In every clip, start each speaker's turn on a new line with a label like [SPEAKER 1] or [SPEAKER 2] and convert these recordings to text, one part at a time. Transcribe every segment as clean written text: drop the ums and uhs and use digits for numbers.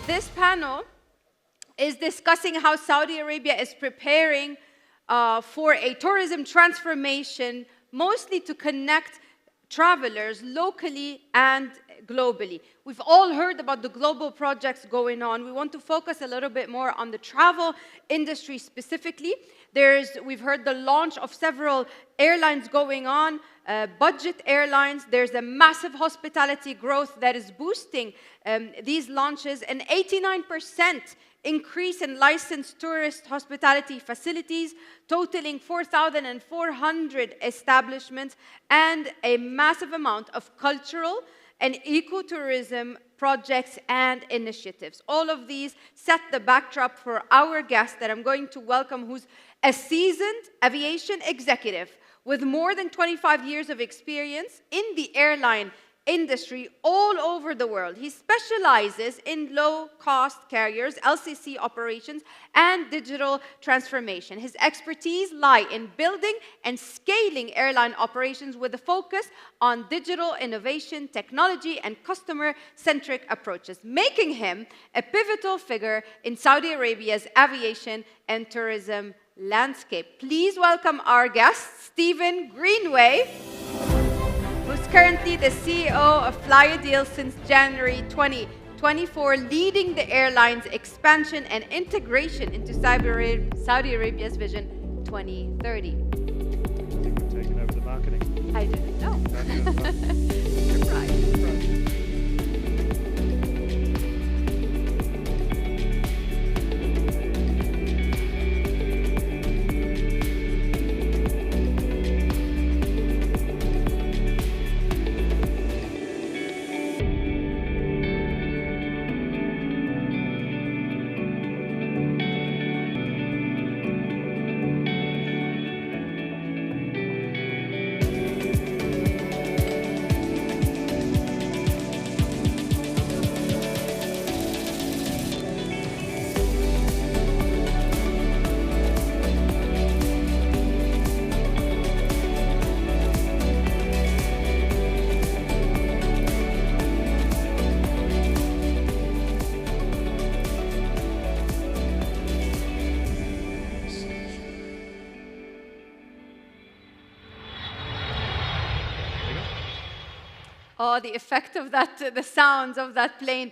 [SPEAKER 1] This panel is discussing how Saudi Arabia is preparing for a tourism transformation, mostly to connect travelers locally and globally. We've all heard about the global projects going on. We want to focus a little bit more on the travel industry specifically. We've heard the launch of several airlines going on, budget airlines. There's a massive hospitality growth that is boosting these launches, an 89% increase in licensed tourist hospitality facilities, totaling 4,400 establishments, and a massive amount of cultural and ecotourism projects and initiatives. All of these set the backdrop for our guest that I'm going to welcome, who's a seasoned aviation executive with more than 25 years of experience in the airline industry all over the world. He specializes in low-cost carriers, LCC operations, and digital transformation. His expertise lie in building and scaling airline operations with a focus on digital innovation, technology, and customer-centric approaches, making him a pivotal figure in Saudi Arabia's aviation and tourism landscape. Please welcome our guest, Stephen Greenway, who's currently the CEO of Flyadeal since January 2024, leading the airline's expansion and integration into Saudi Arabia's Vision 2030.
[SPEAKER 2] You've taken over the marketing.
[SPEAKER 1] I didn't know. Surprise. Oh, the effect of that, the sounds of that plane.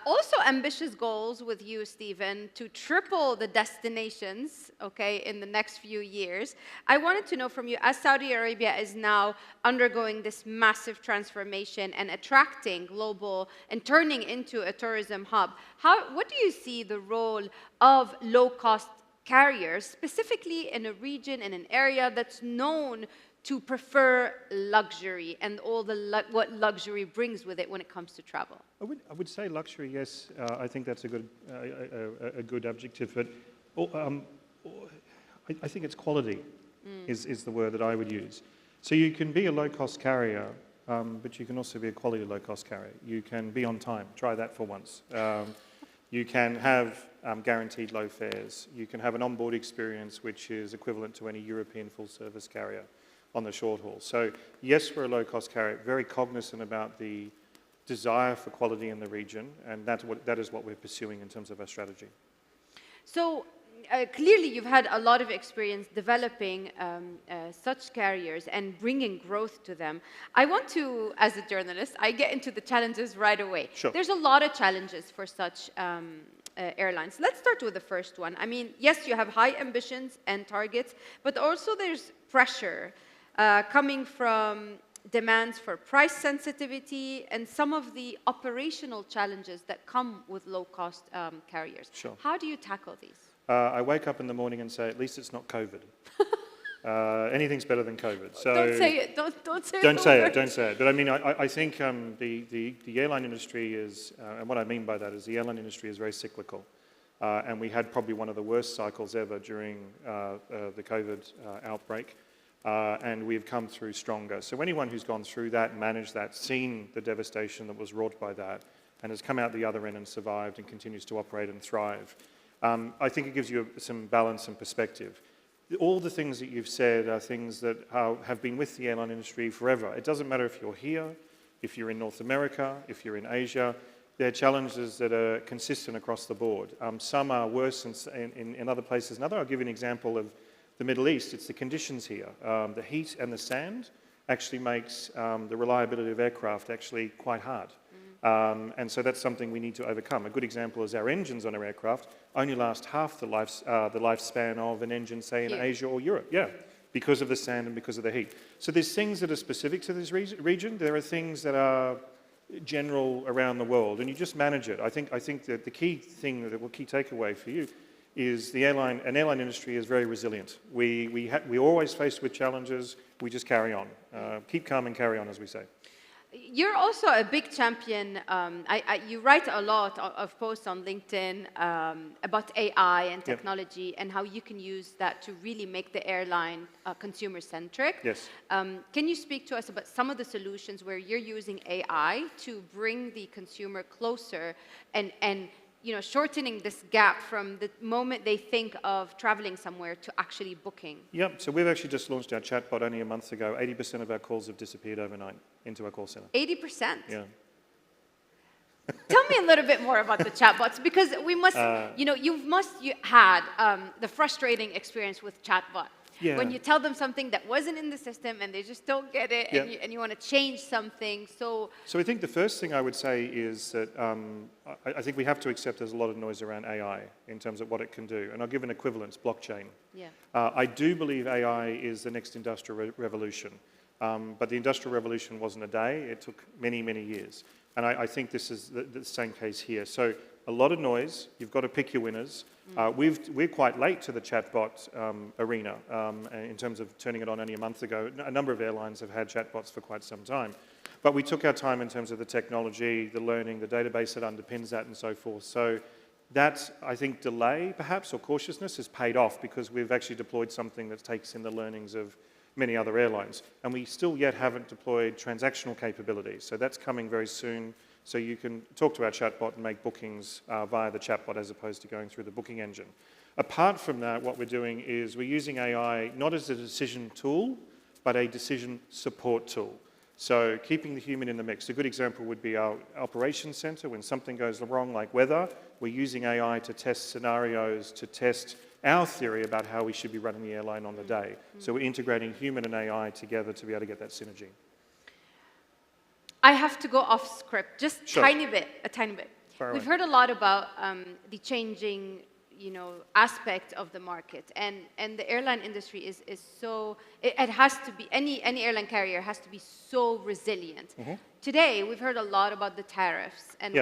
[SPEAKER 1] Also ambitious goals with you, Stephen, to triple the destinations, okay, in the next few years. I wanted to know from you, as Saudi Arabia is now undergoing this massive transformation and attracting global and turning into a tourism hub, what do you see the role of low-cost carriers, specifically in a region, in an area that's known to prefer luxury and all what luxury brings with it when it comes to travel?
[SPEAKER 2] I would say luxury, yes. I think that's a good adjective, but I think it's quality is the word that I would use. So you can be a low-cost carrier, but you can also be a quality low-cost carrier. You can be on time. Try that for once. You can have guaranteed low fares. You can have an onboard experience which is equivalent to any European full-service carrier on the short haul. So yes, we're a low-cost carrier, very cognizant about the desire for quality in the region, and that is what we're pursuing in terms of our strategy.
[SPEAKER 1] So clearly you've had a lot of experience developing such carriers and bringing growth to them. I want to, as a journalist, I get into the challenges right away.
[SPEAKER 2] Sure.
[SPEAKER 1] There's a lot of challenges for such airlines. Let's start with the first one. I mean, yes, you have high ambitions and targets, but also there's pressure coming from demands for price sensitivity and some of the operational challenges that come with low-cost carriers.
[SPEAKER 2] Sure.
[SPEAKER 1] How do you tackle these?
[SPEAKER 2] I wake up in the morning and say, at least it's not COVID. Anything's better than COVID. So
[SPEAKER 1] don't say it. Don't say it.
[SPEAKER 2] Don't say it. But I mean, I think the airline industry is, and what I mean by that is the airline industry is very cyclical. And we had probably one of the worst cycles ever during the COVID outbreak. And we've come through stronger. So anyone who's gone through that, managed that, seen the devastation that was wrought by that, and has come out the other end and survived and continues to operate and thrive, I think it gives you some balance and perspective. All the things that you've said are things that have been with the airline industry forever. It doesn't matter if you're here, if you're in North America, if you're in Asia. they're challenges that are consistent across the board. Some are worse in other places than others. I'll give you an example of the Middle East. It's the conditions here. The heat and the sand actually makes the reliability of aircraft actually quite hard. And so that's something we need to overcome. A good example is our engines on our aircraft only last half the lifespan of an engine, say, in Asia or Europe. Yeah, because of the sand and because of the heat. So there's things that are specific to this region. There are things that are general around the world, and you just manage it. I think that the key thing, the key takeaway for you is an airline industry is very resilient. We're always faced with challenges. We just carry on. Keep calm and carry on, as we say.
[SPEAKER 1] You're also a big champion. You write a lot of posts on LinkedIn about AI and technology and how you can use that to really make the airline consumer-centric.
[SPEAKER 2] Yes.
[SPEAKER 1] Can you speak to us about some of the solutions where you're using AI to bring the consumer closer and shortening this gap from the moment they think of traveling somewhere to actually booking?
[SPEAKER 2] Yep, so we've actually just launched our chatbot only a month ago. 80% of our calls have disappeared overnight into our call center.
[SPEAKER 1] 80%?
[SPEAKER 2] Yeah.
[SPEAKER 1] Tell me a little bit more about the chatbots, because we must, you had the frustrating experience with chatbot.
[SPEAKER 2] Yeah.
[SPEAKER 1] When you tell them something that wasn't in the system and they just don't get it, and you want to change something. So
[SPEAKER 2] I think the first thing I would say is that I think we have to accept there's a lot of noise around AI in terms of what it can do. And I'll give an equivalence, blockchain.
[SPEAKER 1] Yeah.
[SPEAKER 2] I do believe AI is the next industrial revolution. But the industrial revolution wasn't a day. It took many, many years. And I think this is the same case here. So a lot of noise. You've got to pick your winners. We're quite late to the chatbot arena in terms of turning it on only a month ago. A number of airlines have had chatbots for quite some time. But we took our time in terms of the technology, the learning, the database that underpins that and so forth. So that, I think, delay perhaps or cautiousness has paid off because we've actually deployed something that takes in the learnings of many other airlines. And we still yet haven't deployed transactional capabilities. So that's coming very soon. So you can talk to our chatbot and make bookings via the chatbot as opposed to going through the booking engine. Apart from that, what we're doing is we're using AI not as a decision tool, but a decision support tool. So keeping the human in the mix. A good example would be our operations center. When something goes wrong, like weather, we're using AI to test scenarios, to test our theory about how we should be running the airline on the day. So we're integrating human and AI together to be able to get that synergy.
[SPEAKER 1] I have to go off script, just
[SPEAKER 2] Sure.
[SPEAKER 1] a tiny bit. We've heard a lot about the changing, aspect of the market, and the airline industry is so, it has to be, any airline carrier has to be so resilient. Today, we've heard a lot about the tariffs and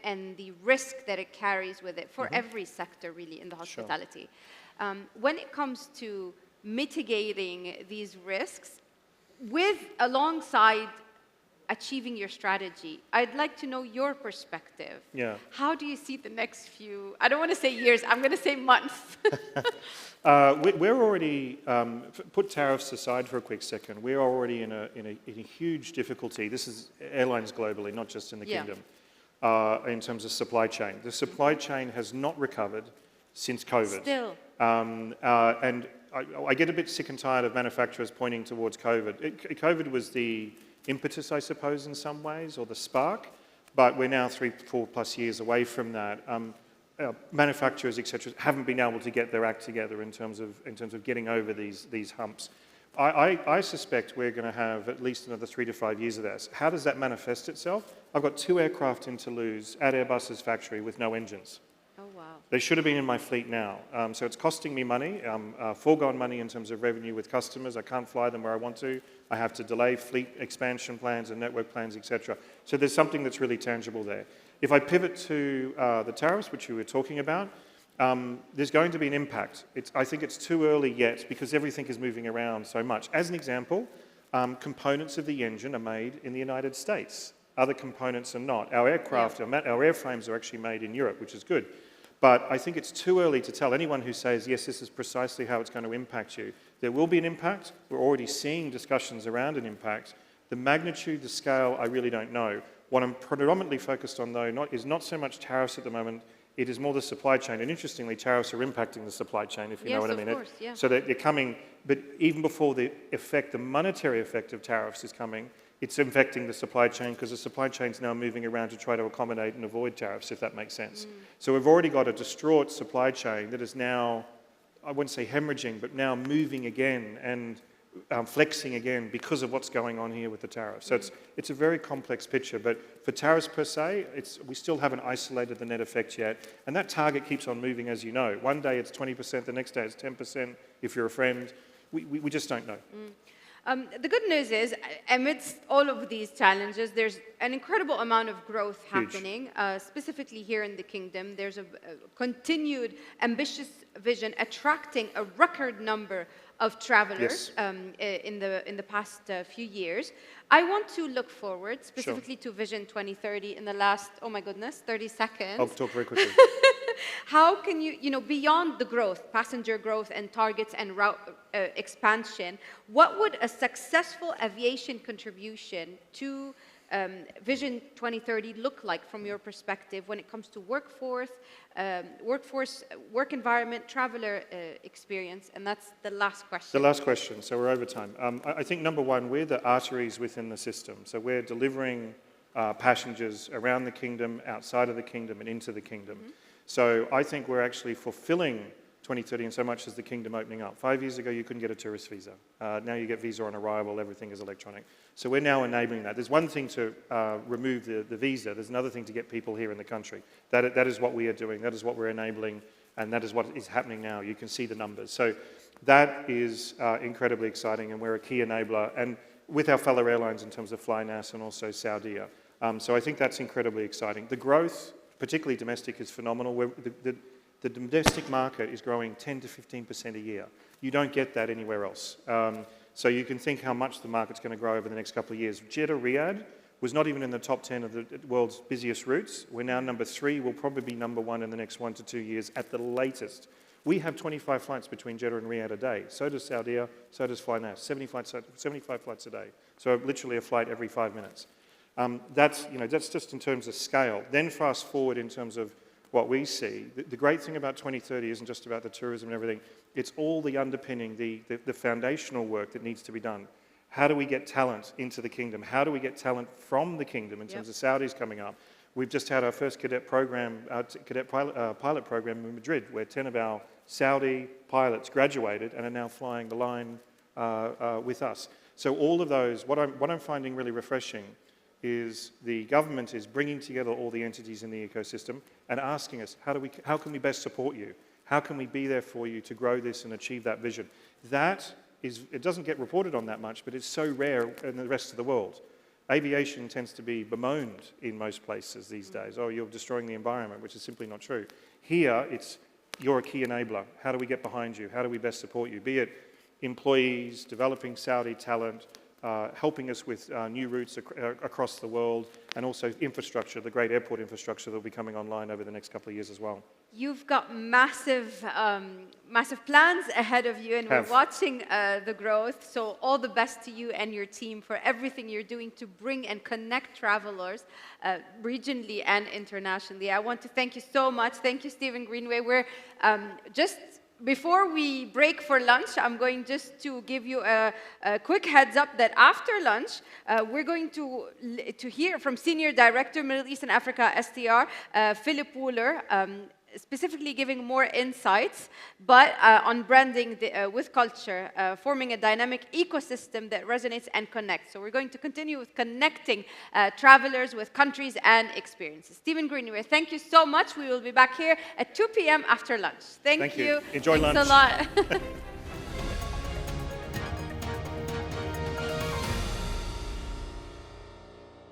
[SPEAKER 1] and the risk that it carries with it for every sector, really, in the hospitality. When it comes to mitigating these risks, alongside achieving your strategy, I'd like to know your perspective.
[SPEAKER 2] Yeah.
[SPEAKER 1] How do you see the next few, I don't want to say years, I'm going to say months.
[SPEAKER 2] We're already, put tariffs aside for a quick second, we're already in a huge difficulty. This is airlines globally, not just in the kingdom, in terms of supply chain. The supply chain has not recovered since COVID.
[SPEAKER 1] Still.
[SPEAKER 2] And I get a bit sick and tired of manufacturers pointing towards COVID. COVID was the impetus, I suppose, in some ways, or the spark, but we're now 3-4+ years away from that. Manufacturers, etc., haven't been able to get their act together in terms of getting over these humps. I suspect we're going to have at least another 3 to 5 years of this. How does that manifest itself? I've got 2 aircraft in Toulouse at Airbus's factory with no engines.
[SPEAKER 1] Oh, wow.
[SPEAKER 2] They should have been in my fleet now. So it's costing me money, foregone money in terms of revenue with customers. I can't fly them where I want to. I have to delay fleet expansion plans and network plans, etc. So there's something that's really tangible there. If I pivot to the tariffs, which we were talking about, there's going to be an impact. I think it's too early yet because everything is moving around so much. As an example, components of the engine are made in the United States. Other components are not. Our aircraft, our airframes are actually made in Europe, which is good. But I think it's too early to tell anyone who says, yes, this is precisely how it's going to impact you. There will be an impact. We're already seeing discussions around an impact. The magnitude, the scale, I really don't know. What I'm predominantly focused on, though, is not so much tariffs at the moment. It is more the supply chain. And interestingly, tariffs are impacting the supply chain, if you know what I mean.
[SPEAKER 1] Yes, of course, yeah.
[SPEAKER 2] So they're coming, but even before the monetary effect of tariffs is coming, it's infecting the supply chain because the supply chain's now moving around to try to accommodate and avoid tariffs, if that makes sense. So we've already got a distraught supply chain that is now, I wouldn't say hemorrhaging, but now moving again and flexing again because of what's going on here with the tariffs. So it's a very complex picture, but for tariffs per se, we still haven't isolated the net effect yet, and that target keeps on moving, as you know. One day it's 20%, the next day it's 10% if you're a friend. We just don't know.
[SPEAKER 1] The good news is, amidst all of these challenges, there's an incredible amount of growth happening, specifically here in the Kingdom. There's a continued ambitious vision attracting a record number of travelers in the past few years. I want to look forward specifically to Vision 2030 in the last, oh my goodness, 30 seconds.
[SPEAKER 2] I'll talk very quickly.
[SPEAKER 1] How can you, beyond the growth, passenger growth and targets and route expansion, what would a successful aviation contribution to Vision 2030 look like from your perspective when it comes to workforce, work environment, traveler experience? And that's the last question.
[SPEAKER 2] The last question, so we're over time. I think number one, we're the arteries within the system. So we're delivering passengers around the Kingdom, outside of the Kingdom, and into the Kingdom. So I think we're actually fulfilling 2030 in so much as the Kingdom opening up. 5 years ago, you couldn't get a tourist visa. Now you get visa on arrival, everything is electronic. So we're now enabling that. There's one thing to remove the visa, there's another thing to get people here in the country. That is what we are doing, that is what we're enabling, and that is what is happening now. You can see the numbers. So that is incredibly exciting, and we're a key enabler, and with our fellow airlines in terms of Flynas and also Saudia. So I think that's incredibly exciting. The growth, particularly domestic, is phenomenal. The domestic market is growing 10 to 15% a year. You don't get that anywhere else. So you can think how much the market's going to grow over the next couple of years. Jeddah Riyadh was not even in the top 10 of the world's busiest routes. We're now number 3. We'll probably be number 1 in the next 1 to 2 years at the latest. We have 25 flights between Jeddah and Riyadh a day. So does Saudia, so does Flynas. 75 flights a day. So literally a flight every 5 minutes. That's just in terms of scale. Then fast forward in terms of what we see. The great thing about 2030 isn't just about the tourism and everything. It's all the underpinning, the foundational work that needs to be done. How do we get talent into the Kingdom? How do we get talent from the Kingdom in terms of Saudis coming up? We've just had our first cadet program, pilot program in Madrid, where 10 of our Saudi pilots graduated and are now flying the line with us. So all of those, what I'm finding really refreshing is the government is bringing together all the entities in the ecosystem and asking us, how can we best support you? How can we be there for you to grow this and achieve that vision? It doesn't get reported on that much, but it's so rare in the rest of the world. Aviation tends to be bemoaned in most places these days. Oh, you're destroying the environment, which is simply not true. Here, you're a key enabler. How do we get behind you? How do we best support you? Be it employees, developing Saudi talent, helping us with new routes across the world, and also infrastructure, the great airport infrastructure that will be coming online over the next couple of years as well.
[SPEAKER 1] You've got massive plans ahead of you, and we're watching the growth. So all the best to you and your team for everything you're doing to bring and connect travelers regionally and internationally. I want to thank you so much. Thank you, Stephen Greenway. We're before we break for lunch, I'm going just to give you a quick heads up that after lunch, we're going to hear from Senior Director, Middle East and Africa, STR, Philip Wooler, specifically giving more insights, but on branding with culture, forming a dynamic ecosystem that resonates and connects. So we're going to continue with connecting travelers with countries and experiences. Stephen Greenway, thank you so much. We will be back here at 2 p.m. after lunch. Thank you.
[SPEAKER 2] Enjoy lunch.
[SPEAKER 1] Thanks a lot.